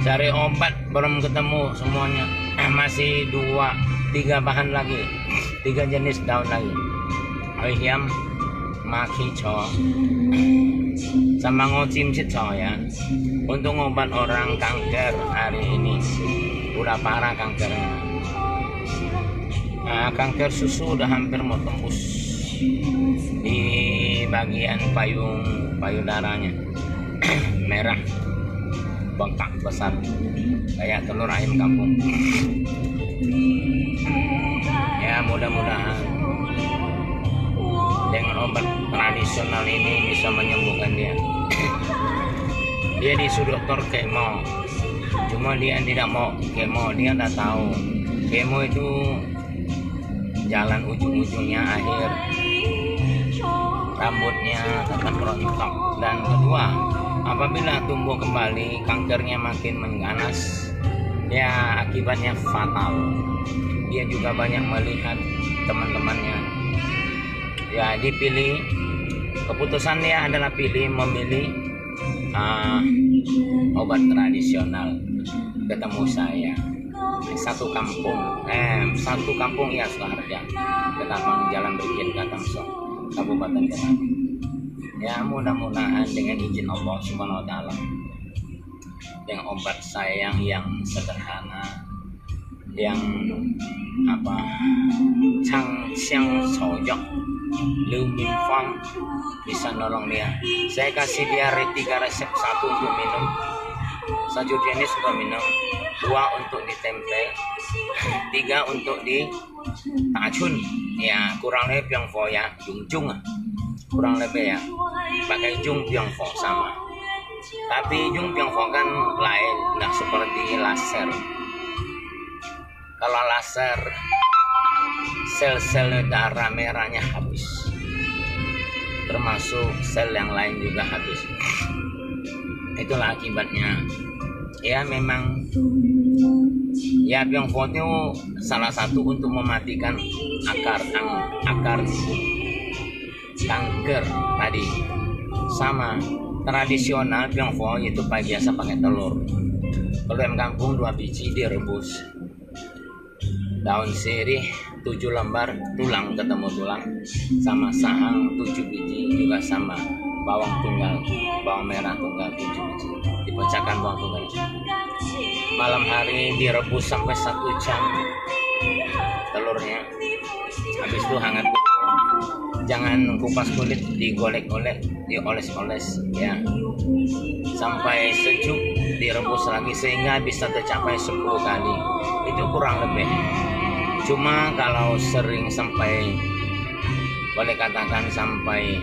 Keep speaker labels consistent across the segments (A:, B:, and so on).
A: Cari obat belum ketemu semuanya. Masih 2-3 bahan lagi, 3 jenis daun lagi. Hiam, makico, sama ngocim cico ya. Untuk obat orang kanker hari ini udah parah kankernya. Kanker susu udah hampir mau tembus di bagian payudaranya. Merah, bengkak besar kayak telur ayam kampung. Ya mudah-mudahan dengan obat tradisional ini bisa menyembuhkan dia. Dia disuruh dokter kemo, cuma dia tidak mau kemo. Dia udah tahu kemo itu jalan ujung-ujungnya akhir rambutnya akan rontok. Dan kedua, apabila tumbuh kembali kankernya makin mengganas, ya akibatnya fatal. Dia juga banyak melihat teman-temannya. Ya dipilih, keputusan dia adalah memilih obat tradisional. Ketemu saya satu kampung ya Suharja, Ketapang, Jalan Brigjen Katangsong, Kabupaten Ketapang. Ya mudah-mudahan dengan izin Allah Subhanahu wa Ta'ala, dengan obat saya yang sederhana, yang Chang Xiang Sojok Liu Min Fang bisa nolong dia. Saya kasih dia 3 resep, 1 untuk minum, 1 jenis untuk minum, 2 untuk ditempel, 3 untuk di tacun. Ya kurang lebih yang fo ya, jung kurang lebih ya, pakai jung Pyongfo sama. Tapi jung Pyongfo kan lain, nggak seperti laser. Kalau laser sel-sel darah merahnya habis, termasuk sel yang lain juga habis. Itulah akibatnya. Ya memang ya Pyongfo itu salah satu untuk mematikan akar kanker tadi. Sama tradisional Pyongfo itu biasa pakai telur. Kalau yang kampung 2 biji direbus, daun sirih 7 lembar, tulang ketemu tulang, sama sahang 7 biji juga sama, bawang tunggal, bawang merah tunggal 7 biji, dipecahkan bawang tunggal. Malam hari direbus sampai 1 jam telurnya. Habis itu hangat, jangan kupas kulit, digolek-golek, dioles-oles ya, sampai sejuk, direbus lagi sehingga bisa tercapai 10 kali. Itu kurang lebih. Cuma kalau sering sampai, boleh katakan sampai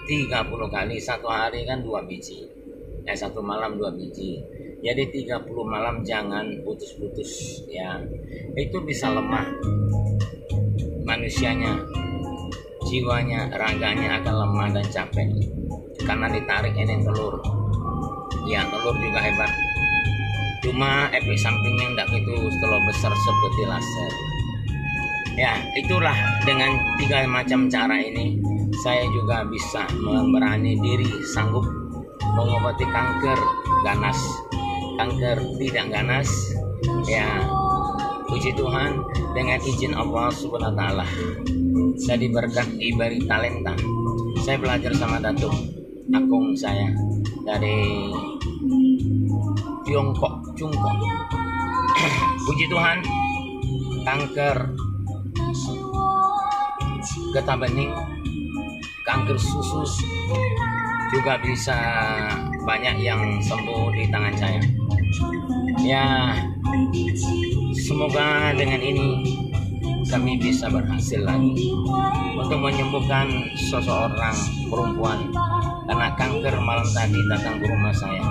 A: 30 kali, 1 hari kan 2 biji ya, 1 malam 2 biji, jadi 30 malam, jangan putus-putus ya. Itu bisa lemah manusianya, jiwanya, raganya akan lemah dan capek karena ditarik ini telur. Ya telur juga hebat, cuma efek sampingnya enggak gitu terlalu besar seperti laser. Ya itulah, dengan 3 macam cara ini saya juga bisa memberani diri, sanggup mengobati kanker ganas, kanker tidak ganas ya. Puji Tuhan, dengan izin Allah Subhanahu wa Ta'ala, saya diberi talenta. Saya belajar sama Datuk Akung saya dari Tiongkok, Cungkok. Puji Tuhan, kanker getah bening, kanker susu juga bisa banyak yang sembuh di tangan saya. Ya, semoga dengan ini kami bisa berhasil lagi untuk menyembuhkan seseorang perempuan karena kanker. Malam tadi datang ke rumah saya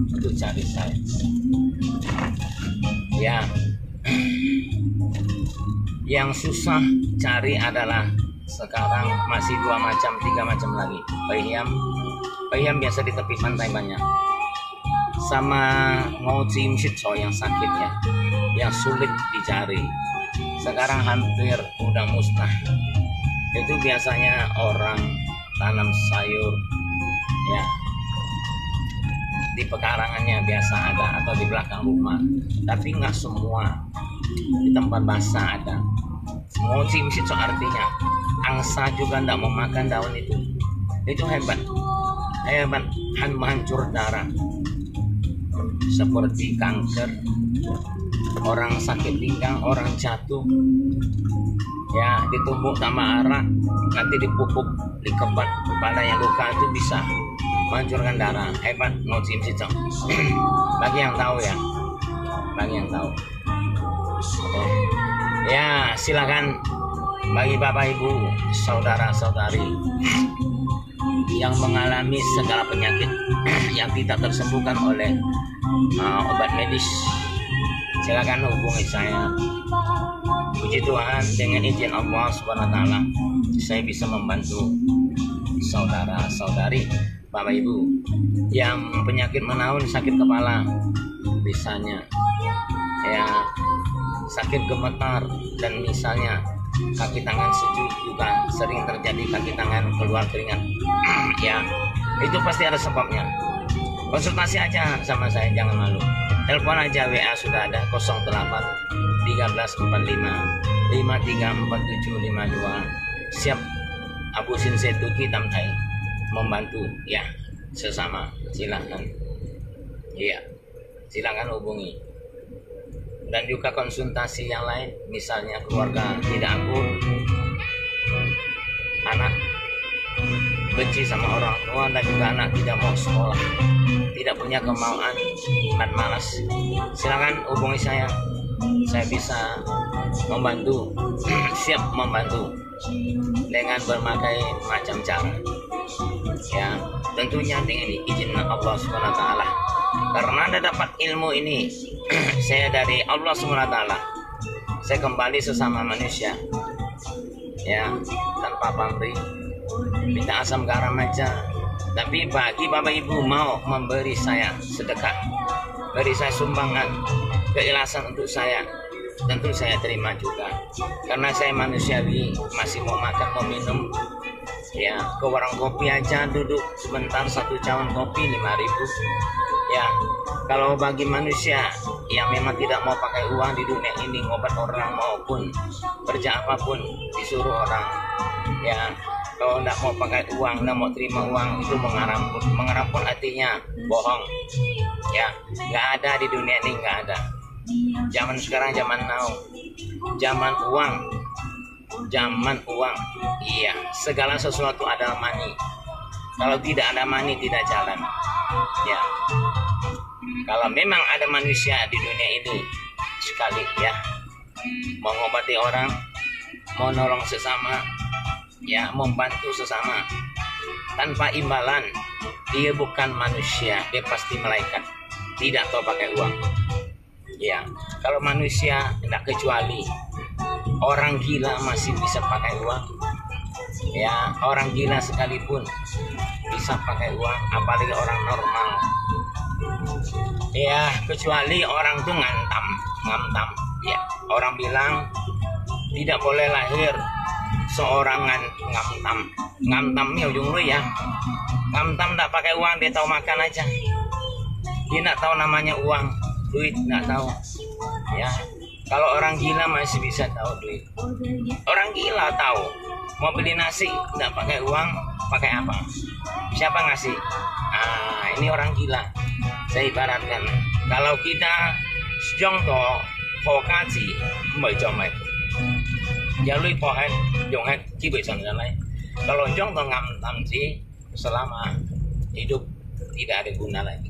A: untuk cari saya. Ya, yang susah cari adalah sekarang masih 2 macam, 3 macam lagi. Bayam biasa di tepi pantai banyak, sama ngocim sitso yang sakit ya, yang sulit dicari. Sekarang hampir udah musnah. Itu biasanya orang tanam sayur ya, di pekarangannya biasa ada atau di belakang rumah, tapi nggak semua di tempat basah ada. Mochi itu artinya angsa juga tidak mau makan daun itu hebat, menghancur darah seperti kanker, orang sakit pinggang, orang jatuh ya ditumbuk sama arak, nanti dipupuk dikebat pada yang luka itu bisa menghancurkan darah. Hebat mochi itu. Bagi yang tahu ya, bagi yang tahu. Oke. Ya silakan bagi bapak ibu saudara saudari yang mengalami segala penyakit yang tidak tersembuhkan oleh obat medis, silakan hubungi saya. Puji Tuhan, dengan izin Allah Subhanahu wa taala saya bisa membantu saudara saudari bapak ibu yang penyakit menaun, sakit kepala misalnya ya, sakit gemetar, dan misalnya kaki tangan sejuk juga sering terjadi, kaki tangan keluar keringat ya, itu pasti ada sebabnya. Konsultasi aja sama saya, jangan malu. Telepon aja, WA sudah ada 08 1345 534752. Siap Abu Sinsetu Kitam Thai membantu ya sesama. Silakan. Iya. Silakan hubungi. Dan juga konsultasi yang lain, misalnya keluarga tidak akur, anak benci sama orang tua, dan juga anak tidak mau sekolah, tidak punya kemauan dan malas, silakan hubungi saya bisa membantu. Siap membantu dengan berbagai macam cara ya, tentunya dengan izin Allah SWT. Karena Anda dapat ilmu ini saya dari Allah SWT, saya kembali sesama manusia ya, tanpa pamrih, minta asam garam aja. Tapi bagi bapak ibu mau memberi saya sedekah, beri saya sumbangan, keikhlasan untuk saya, tentu saya terima juga. Karena saya manusiawi, masih mau makan, mau minum ya, ke warung kopi aja duduk sebentar, satu cawan kopi 5.000 ya. Kalau bagi manusia yang memang tidak mau pakai uang di dunia ini, ngobat orang maupun kerja apapun disuruh orang ya, kalau tidak mau pakai uang, tidak mau terima uang, itu mengerampun artinya bohong ya. Nggak ada di dunia ini, nggak ada. Zaman sekarang zaman now, zaman uang iya, segala sesuatu adalah money. Kalau tidak ada money tidak jalan ya. Kalau memang ada manusia di dunia ini sekali ya, mau ngobati orang, mau nolong sesama ya, membantu sesama tanpa imbalan, dia bukan manusia, dia pasti malaikat, tidak tahu pakai uang ya. Kalau manusia tidak, kecuali orang gila masih bisa pakai uang ya, orang gila sekalipun bisa pakai uang, apalagi orang normal ya, kecuali orang tuh ngantam ya. Orang bilang tidak boleh lahir seorang ngantamnya ujung lu ya, ngantam tak pakai uang, dia tahu makan aja, dia tidak tahu namanya uang, duit tidak tahu ya. Kalau orang gila masih bisa tahu duit, orang gila tahu mau beli nasi tidak pakai uang, pakai apa, siapa ngasih, ini orang gila. Saya ibaratkan, kalau kita contoh pokaji mới cho mày jalui pohet dùng hết chỉ bị sẵn lain. Kalau contoh ngamtam sih selama hidup tidak ada guna lagi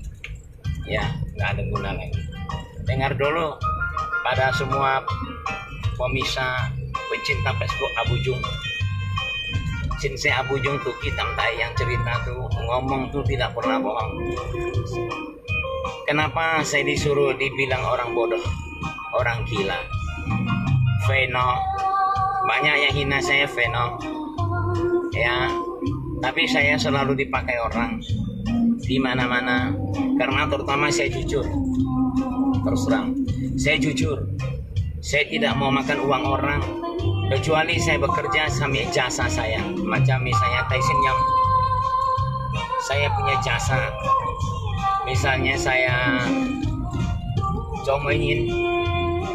A: ya, nggak ada guna lagi. Dengar dulu pada semua pemirsa pencinta Facebook Abu Jung, Sinse Abu Jung tuh Kitam Thai yang cerita tuh, ngomong tuh tidak pernah bohong. Kenapa saya disuruh dibilang orang bodoh, orang gila, Veno? Banyak yang hina saya Veno ya, tapi saya selalu dipakai orang di mana-mana karena terutama saya jujur. Terus terang, saya jujur, saya tidak mau makan uang orang, kecuali saya bekerja sama jasa saya. Macam misalnya Tyson yang saya punya jasa Misalnya saya ingin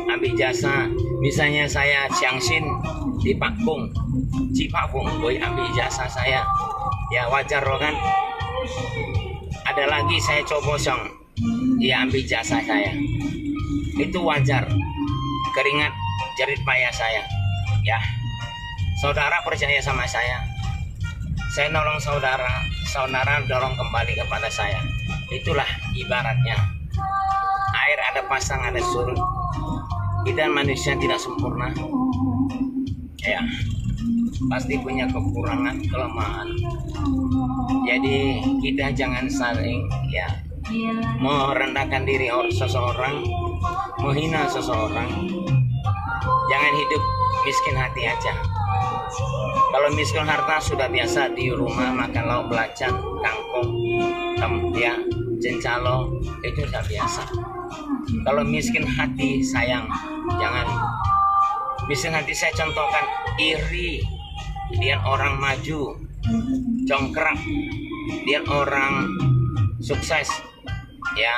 A: ambil jasa, misalnya saya Xiangxin di Pakung, Cipakung, boy ambil jasa saya, ya wajar loh kan. Ada lagi saya Cobosong, dia ambil jasa saya, itu wajar, keringat jerih payah saya, ya. Saudara percaya sama saya nolong saudara, saudara dorong kembali kepada saya. Itulah ibaratnya air ada pasang ada surut. Kita manusia tidak sempurna, ya, pasti punya kekurangan, kelemahan. Jadi kita jangan saling ya merendahkan diri seseorang, menghina seseorang. Jangan hidup miskin hati aja. Kalau miskin harta sudah biasa di rumah makan lauk belacan, kangkung, ya, cencalo, itu sudah biasa. Kalau miskin hati sayang, jangan. Miskin hati saya contohkan iri, dia orang maju, congkrak, dia orang sukses, ya,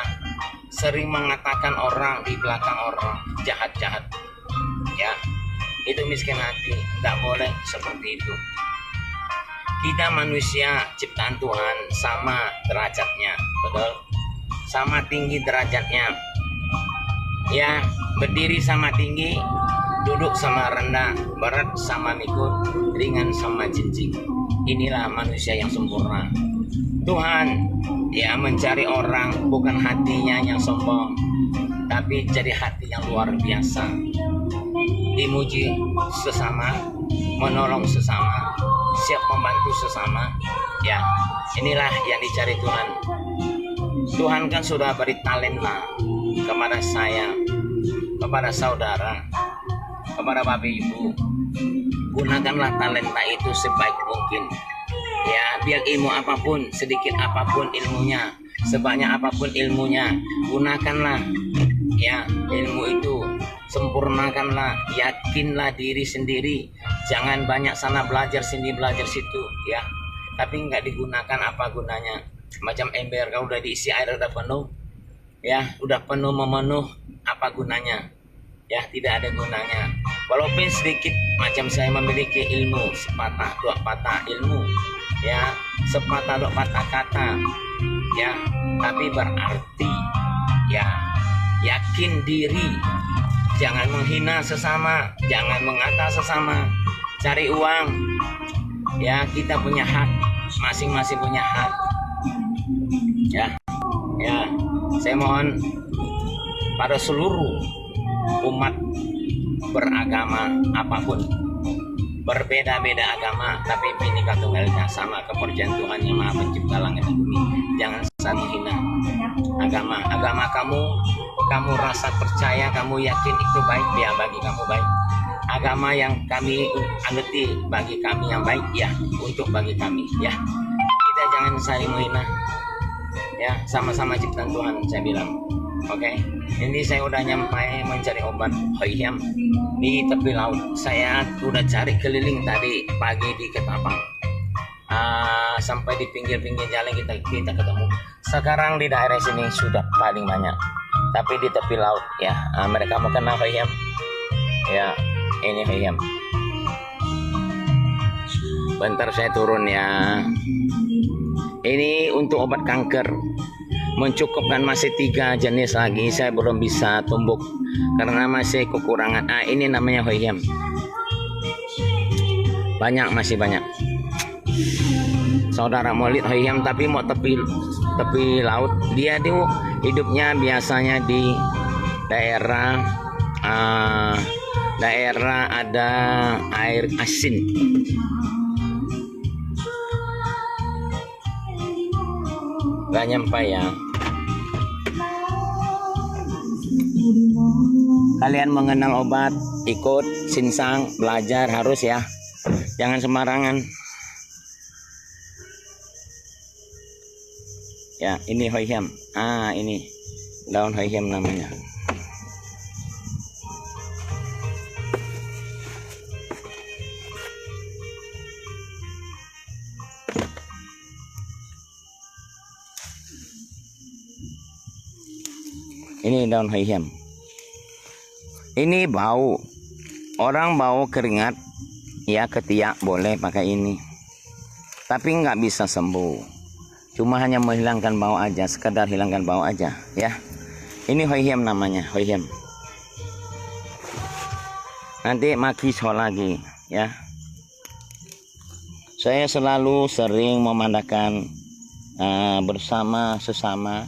A: sering mengatakan orang di belakang orang jahat-jahat, ya, itu miskin hati. Tidak boleh seperti itu. Kita manusia ciptaan Tuhan sama derajatnya, betul? Sama tinggi derajatnya, ya, berdiri sama tinggi, duduk sama rendah, berat sama mikul, ringan sama jinjing. Inilah manusia yang sempurna. Tuhan ya mencari orang bukan hatinya yang sombong, tapi jadi hati yang luar biasa. Dimuji sesama, menolong sesama, siap membantu sesama. Ya, inilah yang dicari Tuhan. Tuhan kan sudah beri talenta kepada saya, kepada saudara, kepada bapak ibu. Gunakanlah talenta itu sebaik mungkin. Ya, biar ilmu apapun, sedikit apapun ilmunya, sebanyak apapun ilmunya, gunakanlah. Ya, ilmu itu sempurnakanlah, yakinlah diri sendiri. Jangan banyak sana belajar sini belajar situ, ya. Tapi nggak digunakan, apa gunanya? Macam ember, kalau udah diisi air udah penuh, ya, udah penuh memenuh, apa gunanya? Ya, tidak ada gunanya. Walaupun sedikit, macam saya memiliki ilmu sepatah dua patah ilmu, ya, sepatah dua patah kata, ya, tapi berarti, ya, yakin diri, jangan menghina sesama, jangan mengata sesama, cari uang, ya, kita punya hak, masing-masing punya hak, ya, ya, saya mohon pada seluruh umat beragama apapun, berbeda-beda agama, tapi Bhinneka Tunggal Ika sama, kepercayaan Tuhan yang Maha Pencipta langit dan bumi. Jangan saling menghina agama kamu rasa percaya, kamu yakin itu baik, ya, bagi kamu baik. Agama yang kami anggeti bagi kami yang baik, ya, untuk bagi kami, ya. Kita jangan saling menghina, ya, sama-sama ciptaan Tuhan, saya bilang. Oke, ini saya udah nyampai mencari obat Hoiam di tepi laut. Saya udah cari keliling tadi pagi di Ketapang, sampai di pinggir-pinggir jalan kita ketemu. Sekarang di daerah sini sudah paling banyak, tapi di tepi laut, ya. Mereka mau kenal Hoiam, ya, ini Hoiam. Bentar saya turun, ya. Ini untuk obat kanker. Mencukupkan masih 3 jenis lagi, saya belum bisa tumbuk karena masih kekurangan. Ini namanya Hoiam. Banyak, masih banyak. Saudara mau lihat Hoiam tapi mau tepi laut. Dia tuh hidupnya biasanya di daerah ada air asin. Gak nyampe, ya. Kalian mengenal obat, ikut sinsang, belajar harus, ya. Jangan sembarangan. Ya, ini Hoiam. Ini daun Hoiam namanya. Ini daun hoihem. Ini bau. Orang bau keringat, ya ketiak boleh pakai ini. Tapi nggak bisa sembuh. Cuma hanya menghilangkan bau aja, sekedar hilangkan bau aja, ya. Ini hoihem namanya, hoihem. Nanti makiso lagi, ya. Saya selalu sering memandangkan bersama sesama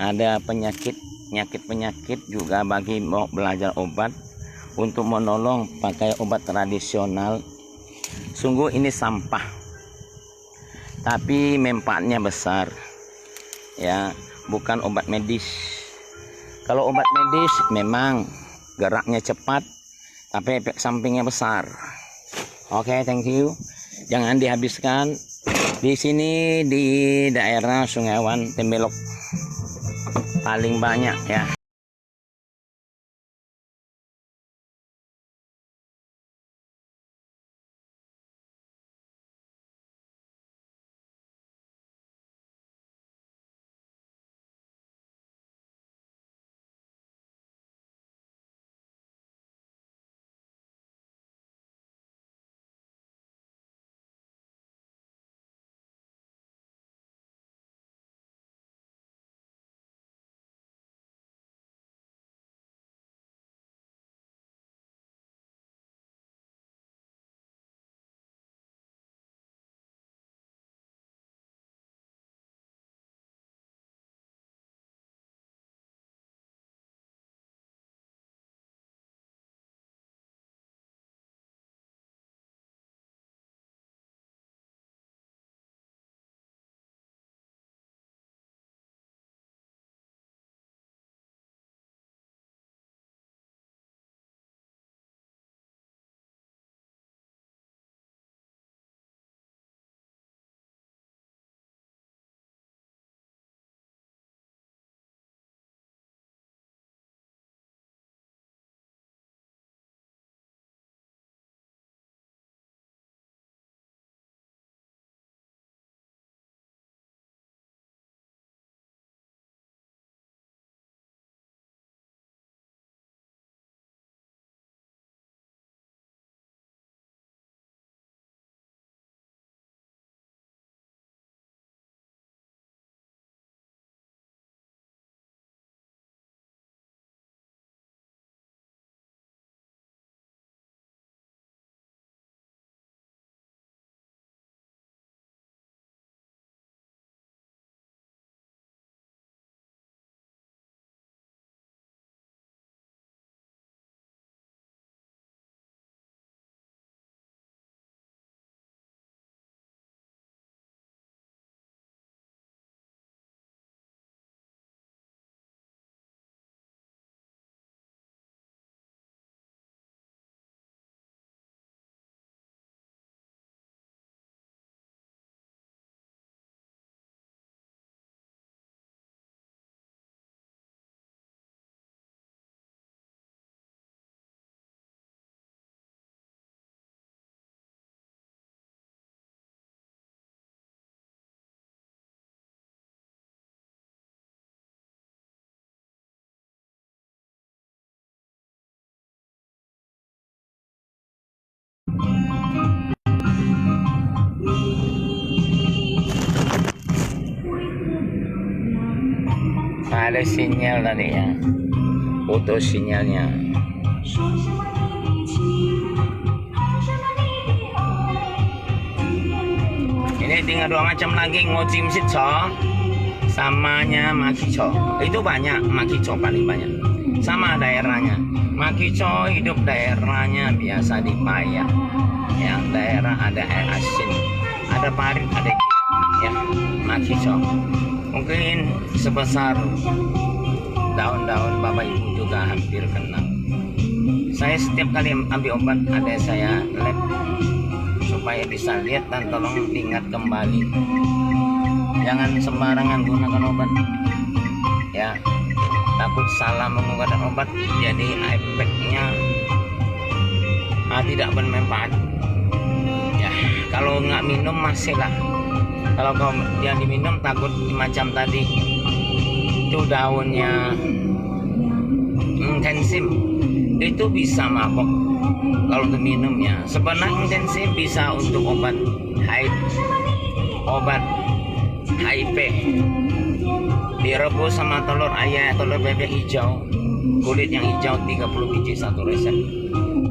A: ada penyakit juga bagi mau belajar obat untuk menolong pakai obat tradisional. Sungguh ini sampah, tapi manfaatnya besar, ya. Bukan obat medis. Kalau obat medis memang geraknya cepat, tapi efek sampingnya besar. Oke, thank you. Jangan dihabiskan. Di sini di daerah Sungai Awan Tembelok paling banyak, ya. Ada sinyal tadi, ya, putus sinyalnya. Ini tinggal dua macam lagi, ngojim sitso samanya makico. Itu banyak, makico paling banyak. Sama daerahnya. Makico hidup daerahnya biasa di Paya. Yang daerah ada air asin, ada parit, ada, ya, makico. Mungkin sebesar daun-daun Bapak Ibu juga hampir kenal. Saya setiap kali ambil obat ada saya lab supaya bisa lihat dan tolong diingat kembali. Jangan sembarangan gunakan obat, ya. Takut salah menggunakan obat jadi efeknya tidak bermanfaat. Ya, kalau nggak minum masih lah. Kalau yang diminum takut macam tadi itu daunnya intensif itu bisa mabok kalau untuk minumnya. Sebenarnya intensif bisa untuk obat HIV. Direbus sama telur ayam, telur bebek hijau, kulit yang hijau 30 biji satu resep.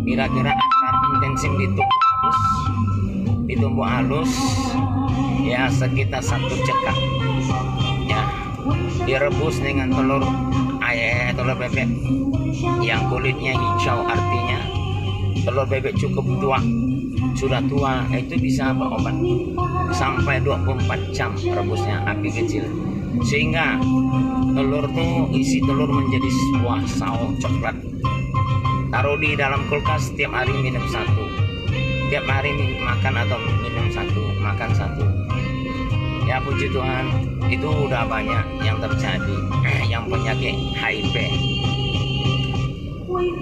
A: Kira-kira akan intensif ditumbuk halus ya sekitar 1 cekak ya. Direbus dengan telur ayam, telur bebek yang kulitnya hijau, artinya telur bebek cukup tua, sudah tua, itu bisa berobat sampai 24 jam rebusnya api kecil, sehingga telur tuh isi telur menjadi sebuah saus coklat. Taruh di dalam kulkas, setiap hari minum 1, tiap hari makan atau minum 1, makan 1. Ya puji Tuhan, itu udah banyak yang terjadi yang penyakit HIV.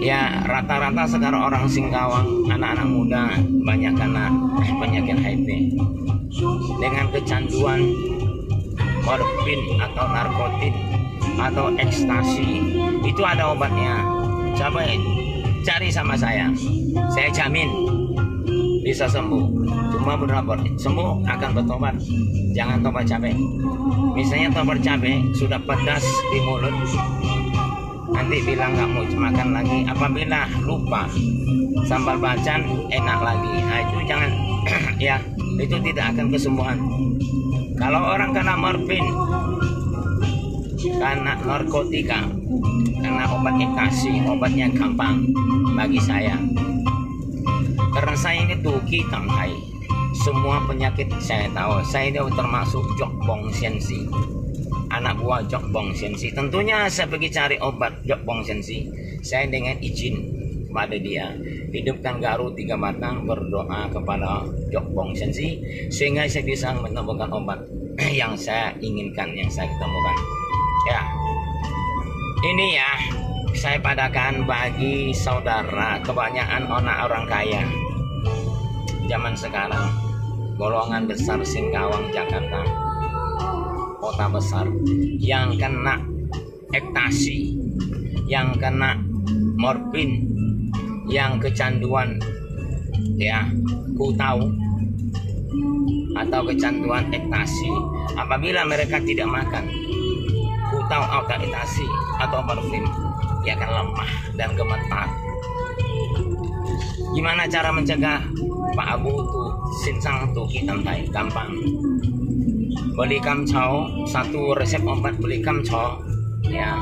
A: Ya rata-rata sekarang orang Singkawang, anak-anak muda banyak kena penyakit HIV dengan kecanduan morfin atau narkotik atau ekstasi. Itu ada obatnya. Coba cari sama saya jamin bisa sembuh. Cuma beberapa sembuh akan bertobat. Jangan tobat cabai. Misalnya tobat cabai sudah pedas di mulut, nanti bilang nggak mau makan lagi. Apabila lupa sambal bacang enak lagi, nah itu jangan ya, itu tidak akan kesembuhan. Kalau orang kena morfin, kena narkotika, kena obat ekstasi, obatnya gampang bagi saya. Karena saya ini tuki tangkai, semua penyakit saya tahu. Saya ini termasuk Jok Bong Siansi, anak buah Jok Bong Siansi. Tentunya saya pergi cari obat Jok Bong Siansi, saya dengan izin kepada dia hidupkan garu 3 batang, berdoa kepada Jok Bong Siansi sehingga saya bisa menemukan obat yang saya inginkan, yang saya temukan. Ya, ini ya saya padakan bagi saudara, kebanyakan orang kaya zaman sekarang, golongan besar Singkawang, Jakarta, kota besar, yang kena ekstasi, yang kena morfin, yang kecanduan ya kutau atau kecanduan ekstasi. Apabila mereka tidak makan kutau atau ekstasi atau morfin, dia akan lemah dan gemetar. Gimana cara mencegah? Pak Abu tuh sinsang tuh kita tantai gampang. Beli kamcau, 1 resep obat beli kamcau ya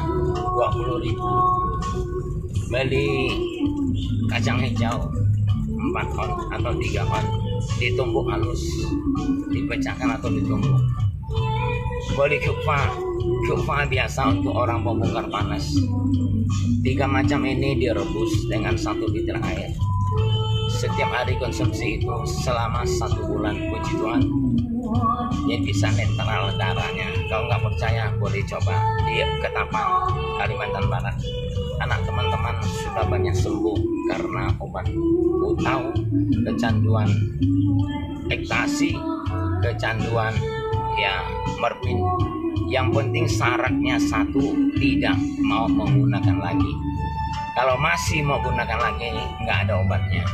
A: 20.000. Beli kacang hijau 4 on atau 3 on, ditumbuk halus, dipecahkan atau ditumbuk. Beli kufa biasa untuk orang pembongkar panas. 3 macam ini direbus dengan 1 liter air. Setiap hari konsumsi itu selama 1 bulan, puji Tuhan, dia bisa netral darahnya. Kalau nggak percaya boleh coba di Ketapang, Kalimantan Barat. Anak teman-teman sudah banyak sembuh karena obat kutau, kecanduan ekstasi, kecanduan ya morfin. Yang penting syaratnya 1, tidak mau menggunakan lagi. Kalau masih mau gunakan lagi, nggak ada obatnya.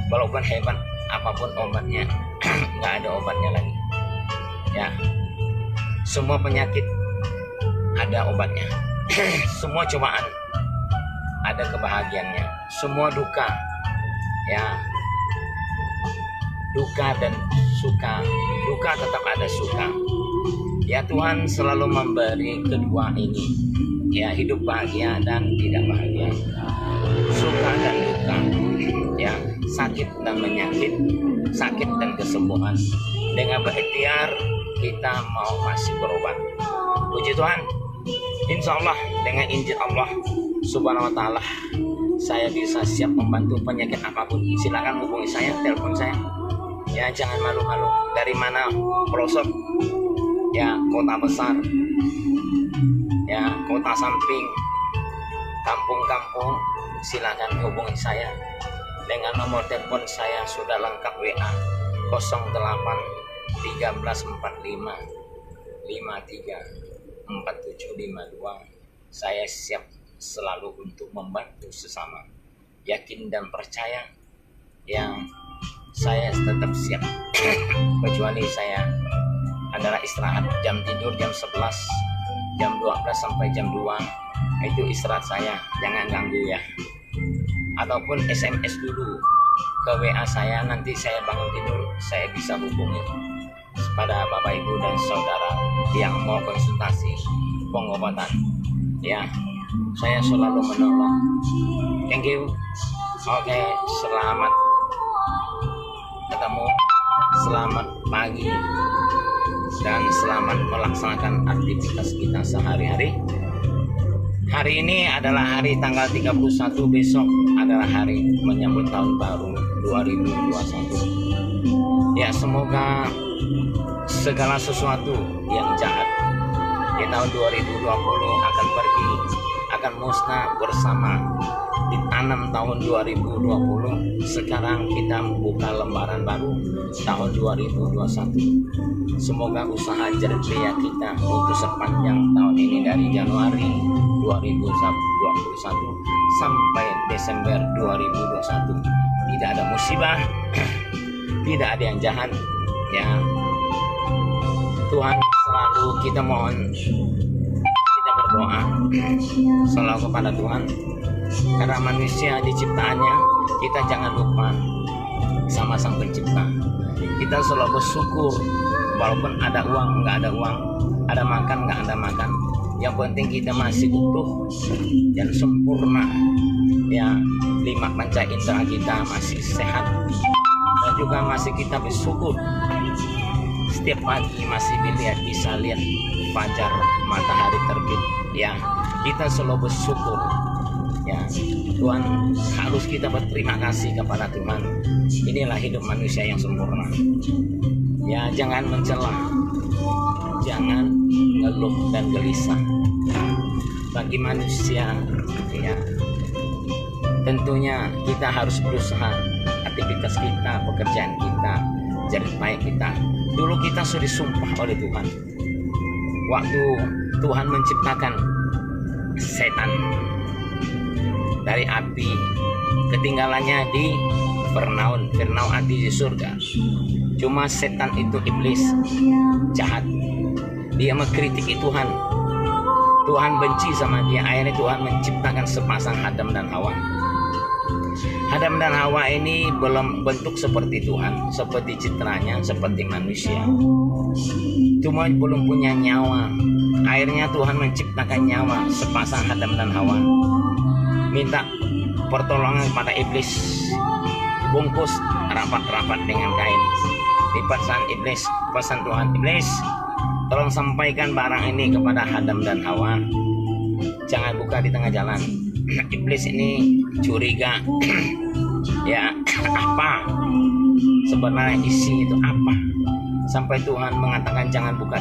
A: Walaupun hebat apapun obatnya, nggak ada obatnya lagi. Ya, semua penyakit ada obatnya. Semua cobaan ada kebahagiaannya. Semua duka, ya, duka dan suka. Duka tetap ada suka. Ya Tuhan selalu memberi kedua ini. Ya, hidup bahagia dan tidak bahagia, suka dan duka, ya, sakit dan penyakit, sakit dan kesembuhan. Dengan berikhtiar kita mau masih berobat. Puji Tuhan, insya Allah dengan izin Allah Subhanahu Wa Taala, saya bisa siap membantu penyakit apapun. Silakan hubungi saya, telepon saya. Ya, jangan malu-malu. Dari mana pelosok, ya, kota besar, ya, kota samping, kampung-kampung, silakan hubungi saya dengan nomor telepon saya sudah lengkap, WA 08 1345 53 4752. Saya siap selalu untuk membantu sesama. Yakin dan percaya yang saya tetap siap. Kecuali saya adalah istirahat jam tidur jam 11, jam 12 sampai jam 2. Itu istirahat saya, jangan ganggu ya. Ataupun SMS dulu ke WA saya, nanti saya bangun tidur saya bisa hubungi pada Bapak Ibu dan Saudara yang mau konsultasi pengobatan ya. Saya selalu menolong. Thank you. Oke, selamat ketemu, selamat pagi, dan selamat melaksanakan aktivitas kita sehari-hari. Hari ini adalah hari tanggal 31, besok adalah hari menyambut tahun baru 2021. Ya, semoga segala sesuatu yang jahat di tahun 2020 akan pergi, akan musnah bersama. Ditanam tahun 2020, sekarang kita membuka lembaran baru tahun 2021. Semoga usaha jerih payah kita untuk sepanjang tahun ini dari Januari 2021 sampai Desember 2021 tidak ada musibah, tidak ada yang jahat ya. Tuhan selalu kita mohon, kita berdoa selalu kepada Tuhan, karena manusia diciptaannya kita jangan lupa sama Sang Pencipta. Kita selalu bersyukur walaupun ada uang nggak ada uang, ada makan nggak ada makan, yang penting kita masih utuh dan sempurna ya. 5 panca indera kita masih sehat, dan juga masih kita bersyukur setiap pagi masih bisa lihat fajar matahari terbit ya. Kita selalu bersyukur ya. Tuhan, harus kita berterima kasih kepada Tuhan. Inilah hidup manusia yang sempurna ya. Jangan mencela, jangan ngeluh dan gelisah. Bagi manusia ya, tentunya kita harus berusaha, aktivitas kita, pekerjaan kita, jerih payah kita. Dulu kita sudah disumpah oleh Tuhan waktu Tuhan menciptakan setan dari api, ketinggalannya di Fir'aun di surga. Cuma setan itu iblis jahat, dia mengkritiki Tuhan. Tuhan benci sama dia, akhirnya Tuhan menciptakan sepasang Adam dan Hawa. Adam dan Hawa ini belum bentuk seperti Tuhan, seperti citranya, seperti manusia. Cuma belum punya nyawa. Akhirnya Tuhan menciptakan nyawa, sepasang Adam dan Hawa. Minta pertolongan kepada iblis, bungkus rapat-rapat dengan kain. Di pesan iblis, pesan Tuhan, iblis tolong sampaikan barang ini kepada Adam dan Hawa, jangan buka di tengah jalan. Iblis ini curiga ya, apa sebenarnya isi itu apa, sampai Tuhan mengatakan jangan buka